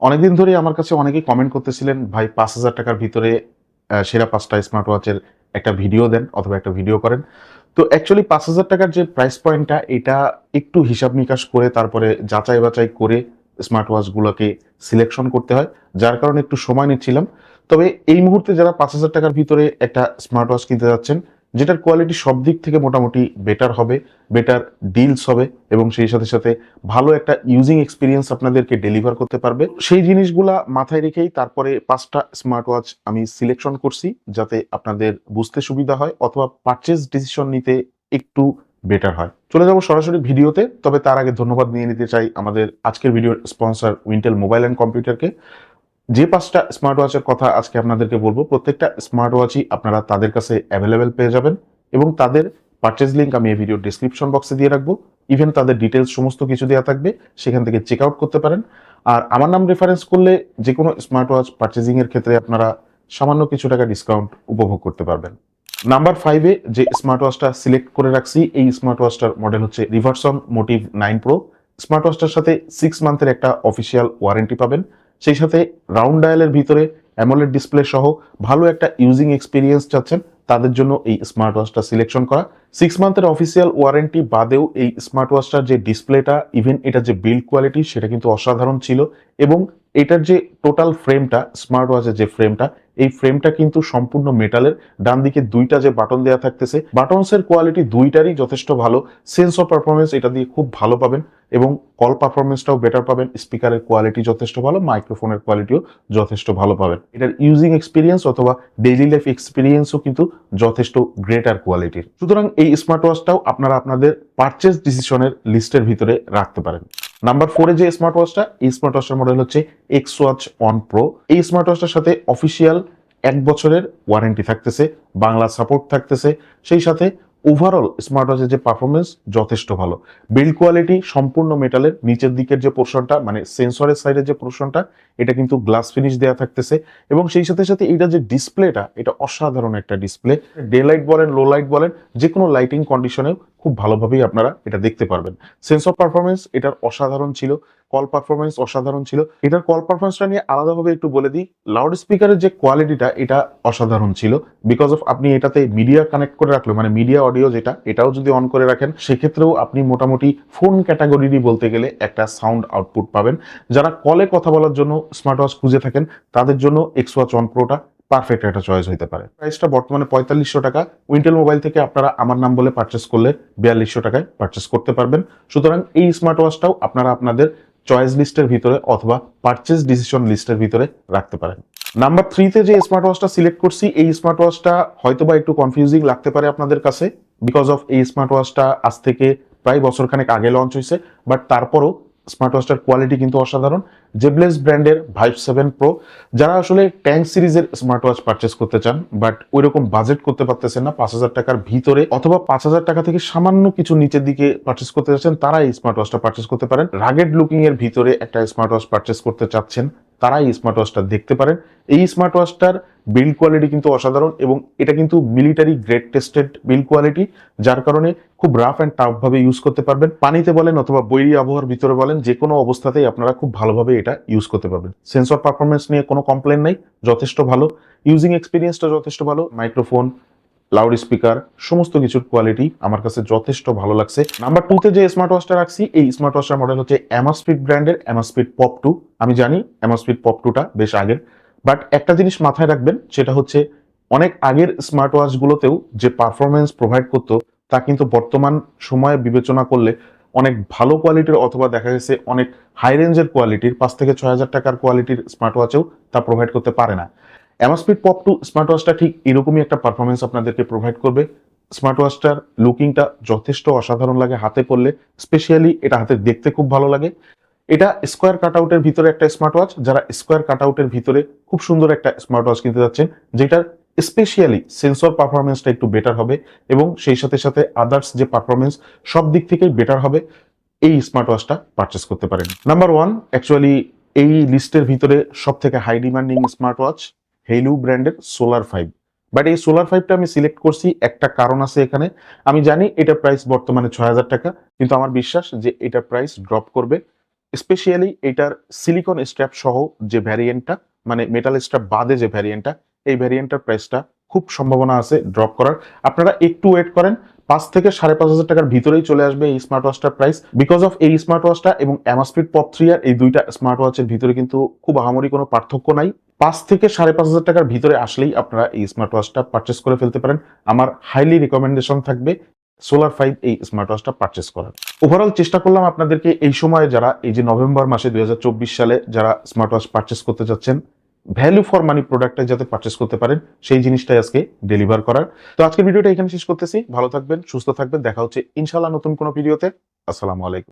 অনেকদিন ধরেই আমার কাছে অনেকেই কমেন্ট করতেছিলেন, ভাই ৫,০০০ টাকার ভিতরে সেরা ৫ টা স্মার্ট ওয়াচের একটা ভিডিও দেন অথবা একটা ভিডিও করেন। তো অ্যাকচুয়ালি ৫,০০০ টাকার যে প্রাইস পয়েন্টটা এটা একটু হিসাব নিকাশ করে তারপরে যাচাই বাছাই করে স্মার্ট ওয়াচগুলোকে সিলেকশন করতে হয়। যার কারণে একটু সময় নিচ্ছিলাম। তবে এই মুহূর্তে যারা ৫,০০০ টাকার ভিতরে একটা স্মার্ট ওয়াচ কিনতে যাচ্ছেন, যেটার কোয়ালিটি সব দিক থেকে মোটামুটি বেটার হবে, বেটার ডিলস হবে এবং সেই সাথে সাথে ভালো একটা ইউজিং এক্সপিরিয়েন্স আপনাদেরকে ডেলিভার করতে পারবে, সেই জিনিসগুলা মাথায় রেখেই তারপরে ৫টা স্মার্ট ওয়াচ আমি সিলেকশন করছি, যাতে আপনাদের বুঝতে সুবিধা হয় অথবা পারচেজ ডিসিশন নিতে একটু বেটার হয়। চলে যাব সরাসরি ভিডিওতে। তবে তার আগে ধন্যবাদ নিয়ে নিতে চাই আমাদের আজকের ভিডিওর স্পন্সর উইন্টেল মোবাইল অ্যান্ড কম্পিউটারকে। যে ৫টা স্মার্ট ওয়াচের কথা আজকে আপনাদেরকে বলবো, প্রত্যেকটা স্মার্ট ওয়াচই আপনারা তাদের কাছে অ্যাভেলেবেল পেয়ে যাবেন এবং তাদের পারচেজ লিঙ্ক আমি এই ভিডিও ডিসক্রিপশন বক্সে দিয়ে রাখবো। ইভেন তাদের ডিটেলস সমস্ত কিছু দেওয়া থাকবে, সেখান থেকে চেক আউট করতে পারেন। আর আমার নাম রেফারেন্স করলে যে কোনো স্মার্ট ওয়াচ পারচেজিং এর ক্ষেত্রে আপনারা সামান্য কিছু টাকা ডিসকাউন্ট উপভোগ করতে পারবেন। নাম্বার 5-এ যে স্মার্ট ওয়াচটা সিলেক্ট করে রাখছি, এই স্মার্ট ওয়াচটার মডেল হচ্ছে রিভারসন মোটিভ 9 প্রো। স্মার্ট ওয়াচটার সাথে 6 মান্থের একটা অফিসিয়াল ওয়ারেন্টি পাবেন। সেই সাথে রাউন্ড ডায়ালের ভিতরে অ্যামোলেড ডিসপ্লে সহ ভালো একটা ইউজিং এক্সপিরিয়েন্স চাচ্ছেন, তাদের জন্য এই স্মার্ট ওয়াচটা সিলেকশন করা। 6 মান্থের অফিসিয়াল ওয়ারেন্টি বাদেও এই স্মার্ট ওয়াচটার যে ডিসপ্লেটা, ইভেন এটা যে বিল্ড কোয়ালিটি, সেটা কিন্তু অসাধারণ ছিল। এবং এটার যে টোটাল ফ্রেমটা, স্মার্ট ওয়াচের যে ফ্রেমটা, এই ফ্রেমটা কিন্তু সম্পূর্ণ মেটালের। ডান দিকে 2টা যে বাটন দেওয়া থাকতেছে, বাটনসের কোয়ালিটি দুইটারই যথেষ্ট ভালো। সেন্স অফ পারফরমেন্স এটা দিয়ে খুব ভালো পাবেন এবং কল পারফরমেন্সটাও বেটার পাবেন। স্পিকারের কোয়ালিটি যথেষ্ট ভালো, মাইক্রোফোনের কোয়ালিটিও যথেষ্ট ভালো পাবেন। এটার ইউজিং এক্সপিরিয়েন্স অথবা ডেইলি লাইফ এক্সপিরিয়েন্সও কিন্তু যথেষ্ট গ্রেটার কোয়ালিটির। সুতরাং এই স্মার্ট ওয়াচটাও আপনারা আপনাদের পারচেজ ডিসিশনের লিস্টের ভিতরে রাখতে পারেন। নাম্বার 4-এ যে স্মার্ট ওয়াচটা, এই স্মার্ট ওয়াচটার মডেল হচ্ছে এক্স ওয়াচ অন প্রো। এই স্মার্ট ওয়াচটার সাথে অফিসিয়াল 1 বছরের ওয়ারেন্টি থাকতেছে, বাংলা সাপোর্ট থাকতেছে। সেই সাথে ওভারঅল স্মার্ট ওয়াচের যে পারফরমেন্স যথেষ্ট ভালো। বিল্ড কোয়ালিটি সম্পূর্ণ মেটালের। নিচের দিকের যে পোর্শনটা মানে সেন্সরের সাইডের যে পোর্শনটা, এটা কিন্তু গ্লাস ফিনিশ দেওয়া থাকতেছে এবং সেই সাথে সাথে এটা যে ডিসপ্লেটা, এটা অসাধারণ একটা ডিসপ্লে। ডে লাইট বলেন, লো লাইট বলেন, যে কোনো লাইটিং কন্ডিশনেও খুব ভালোভাবেই আপনারা এটা দেখতে পারবেন। সেন্স অফ পারফরমেন্স এটার অসাধারণ ছিল, কল পারফরমেন্স অসাধারণ ছিল। এটার কল পারফরমেন্সটা নিয়ে আলাদাভাবে একটু বলে দিই, লাউড স্পিকারের যে কোয়ালিটিটা এটা অসাধারণ ছিল। বিকজ অফ আপনি এটাতে মিডিয়া কানেক্ট করে রাখলে, মানে মিডিয়া অডিও যেটা, এটাও যদি অন করে রাখেন, সেক্ষেত্রেও আপনি মোটামুটি ফোন ক্যাটাগরিরই বলতে গেলে একটা সাউন্ড আউটপুট পাবেন। যারা কলে কথা বলার জন্য স্মার্ট ওয়াচ খুঁজে থাকেন, তাদের জন্য এক্স ওয়াচ অন প্রোটা পারফেক্ট একটা চয়েস হতে পারে। প্রাইসটা বর্তমানে 4500 টাকা। উইন্টেল মোবাইল থেকে আপনারা আমার নাম বলে পারচেস করলে 4200 টাকায় পারচেস করতে পারবেন। সুতরাং এই স্মার্ট ওয়াচটাও আপনারা আপনাদের চয়েস লিস্টের ভিতরে অথবা পারচেজ ডিসিশন লিস্টের ভিতরে রাখতে পারেন। নাম্বার 3-তে যে স্মার্ট ওয়াচটা সিলেক্ট করছি, এই স্মার্ট ওয়াচটা হয়তোবা একটু কনফিউজিং লাগতে পারে আপনাদের কাছে, বিকজ অফ এই স্মার্ট ওয়াচটা আজ থেকে প্রায় বছরখানেক আগে লঞ্চ হয়েছে। বাট তারপরও স্মার্ট ওয়াচটার কোয়ালিটি কিন্তু অসাধারণ। জেবলেস ব্র্যান্ডের ভাইভ 7 প্রো। যারা আসলে ট্যাঙ্ক সিরিজের স্মার্ট ওয়াচ পারচেস করতে চান বাট ওইরকম বাজেট করতে পারতেছেন না ৫,০০০ টাকার ভিতরে, অথবা ৫,০০০ টাকা থেকে সামান্য কিছু নিচের দিকে পারচেস করতে চাচ্ছেন, তারা এই স্মার্ট ওয়াচটা পারচেস করতে পারেন। রাগেড লুকিং এর ভিতরে একটা স্মার্ট ওয়াচ পারচেস করতে চাচ্ছেন, তারা এই স্মার্ট ওয়াচটা দেখতে পারেন। এই স্মার্ট ওয়াচটার বিল্ড কোয়ালিটি কিন্তু অসাধারণ এবং এটা কিন্তু military grade tested build quality, যার কারণে খুব রাফ অ্যান্ড টাফ ভাবে ইউজ করতে পারবেন। পানিতে বলেন অথবা বৈরী আবহাওয়ার ভিতরে বলেন, যে কোনো অবস্থাতেই আপনারা খুব ভালোভাবে এটা ইউজ করতে পারবেন। সেন্সর পারফরমেন্স নিয়ে কোনো কমপ্লেন নাই, যথেষ্ট ভালো। ইউজিং এক্সপিরিয়েন্সটা যথেষ্ট ভালো। মাইক্রোফোন, লাউড স্পিকার, সমস্ত কিছুর কোয়ালিটি আমার কাছে যথেষ্ট ভালো লাগছে। নাম্বার 2-তে যে স্মার্ট ওয়াচটা রাখছি, এই স্মার্ট ওয়াচটার মডেল হচ্ছে অ্যামাসফিট ব্র্যান্ডের অ্যামাসফিট পপ 2। আমি জানি অ্যামাসফিট পপ 2টা বেশ আগের, বাট একটা জিনিস মাথায় রাখবেন, সেটা হচ্ছে অনেক আগের স্মার্ট ওয়াচগুলোতেও যে পারফরমেন্স প্রোভাইড করতো, তা কিন্তু বর্তমান সময়ে বিবেচনা করলে অনেক ভালো কোয়ালিটির অথবা দেখা গেছে অনেক হাই রেঞ্জের কোয়ালিটির 5 থেকে 6,000 টাকার কোয়ালিটির স্মার্ট ওয়াচেও তা প্রোভাইড করতে পারে না। অ্যামাসফিট পপ 2 স্মার্ট ওয়াচটা ঠিক এরকমই একটা পারফরমেন্স আপনাদেরকে প্রোভাইড করবে। স্মার্ট ওয়াচটার লুকিংটা যথেষ্ট অসাধারণ লাগে হাতে পড়লে, স্পেশালি এটা হাতে দেখতে খুব ভালো লাগে। এটা স্কোয়ার কাটআউটের ভিতরে একটা স্মার্ট ওয়াচ। যারা স্কোয়ার কাটআউটের ভিতরে খুব সুন্দর একটা স্মার্ট ওয়াচ কিনতে যাচ্ছেন, যেটার স্পেশালি সেন্সর পারফরমেন্সটা একটু বেটার হবে এবং সেই সাথে সাথে আদার্স যে পারফরমেন্স সব দিক থেকেই বেটার হবে, এই স্মার্ট ওয়াচটা পারচেস করতে পারেন। নাম্বার 1, অ্যাকচুয়ালি এই লিস্টের ভিতরে সব থেকে high demanding smart watch Haylou ব্র্যান্ডের সোলার 5। বাট এই সোলার 5টা আমি সিলেক্ট করছি, একটা কারণ আছে এখানে। আমি জানি এটার প্রাইস বর্তমানে 6,000 টাকা, কিন্তু আমার বিশ্বাস যে এটার প্রাইস ড্রপ করবে স্পেশালি এটার সিলিকন স্ট্র্যাপ সহ যে ভ্যারিয়েন্টটা, মানে মেটাল স্ট্র্যাপ বাদে যে ভ্যারিয়েন্টটা, এই ভ্যারিয়েন্টটার প্রাইসটা খুব সম্ভাবনা আছে ড্রপ করার। আপনারা একটু ওয়েট করেন, 5,000 থেকে 5,500 টাকার ভিতরেই চলে আসবে এই স্মার্ট ওয়াচটার প্রাইস। বিকজ অফ এই স্মার্ট ওয়াচটা এবং অ্যামাসফিট পপ 3 আর এই দুইটা স্মার্ট ওয়াচের ভিতরে কিন্তু খুব আহামরি কোনো পার্থক্য নাই। 5,000 থেকে 5,500 টাকার ভিতরে আসলেই আপনারা এই স্মার্ট ওয়াচটা পারচেস করে ফেলতে পারেন। আমার হাইলি রিকমেন্ডেশন থাকবে সোলার 5 এই স্মার্ট ওয়াচটা পারচেস করার। ওভারঅল চেষ্টা করলাম আপনাদেরকে এই সময়ে যারা এই যে নভেম্বর মাসে 2024 সালে যারা স্মার্ট ওয়াচ পারচেস করতে যাচ্ছেন, ভ্যালু ফর মানি প্রোডাক্টটা যাতে পারচেস করতে পারেন সেই জিনিসটাই আজকে ডেলিভার করার। তো আজকের ভিডিওটা এখানে শেষ করতেছি। ভালো থাকবেন, সুস্থ থাকবেন, দেখা হচ্ছে ইনশাআল্লাহ নতুন কোনো ভিডিওতে। আসসালামু আলাইকুম।